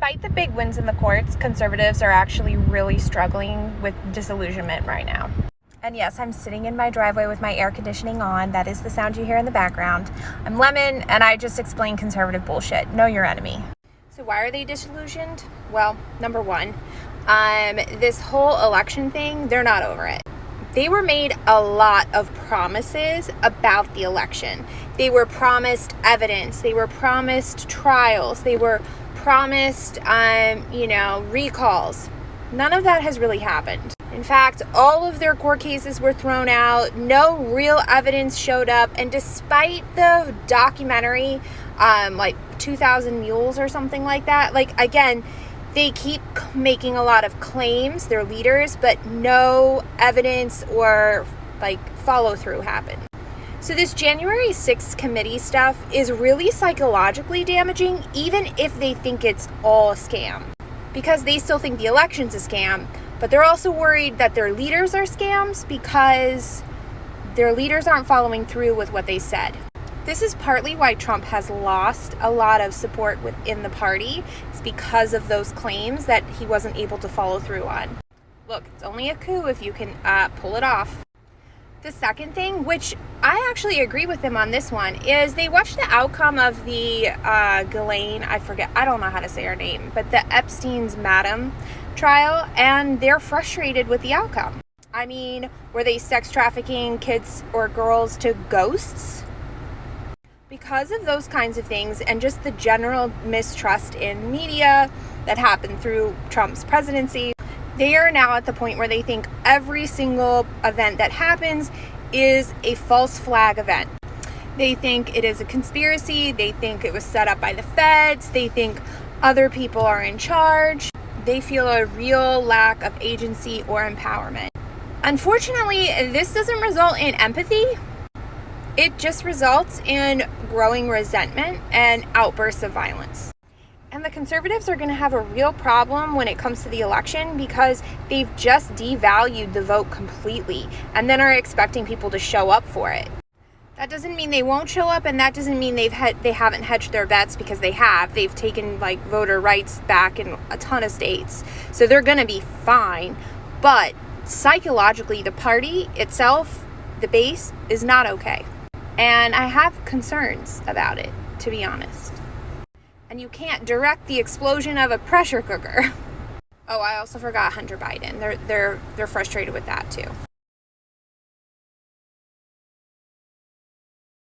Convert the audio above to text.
Despite the big wins in the courts, conservatives are actually really struggling with disillusionment right now. And yes, I'm sitting in my driveway with my air conditioning on. That is the sound you hear in the background. I'm Lemon, and I just explain conservative bullshit. Know your enemy. So why are they disillusioned? Well, number one, this whole election thing, they're not over it. They were made a lot of promises about the election. They were promised evidence. They were promised trials. They were promised, recalls. None of that has really happened. In fact, all of their court cases were thrown out. No real evidence showed up. And despite the documentary, 2,000 Mules or something like that, again, they keep making a lot of claims, their leaders, but no evidence or follow through happened. So this January 6th committee stuff is really psychologically damaging, even if they think it's all a scam, because they still think the election's a scam, but they're also worried that their leaders are scams because their leaders aren't following through with what they said. This is partly why Trump has lost a lot of support within the party. It's because of those claims that he wasn't able to follow through on. Look, it's only a coup if you can pull it off. The second thing, which I actually agree with them on this one, is they watched the outcome of the Ghislaine, I don't know how to say her name, but the Epstein's Madam trial, and they're frustrated with the outcome. I mean, were they sex trafficking kids or girls to ghosts? Because of those kinds of things and just the general mistrust in media that happened through Trump's presidency, they are now at the point where they think every single event that happens is a false flag event. They think it is a conspiracy. They think it was set up by the feds. They think other people are in charge. They feel a real lack of agency or empowerment. Unfortunately, this doesn't result in empathy. It just results in growing resentment and outbursts of violence. And the conservatives are going to have a real problem when it comes to the election because they've just devalued the vote completely and then are expecting people to show up for it. That doesn't mean they won't show up, and that doesn't mean they haven't hedged their bets, because they have. They've taken voter rights back in a ton of states. So they're going to be fine. But psychologically, the party itself, the base, is not okay. And I have concerns about it, to be honest. And you can't direct the explosion of a pressure cooker. Oh, I also forgot Hunter Biden. They're frustrated with that too.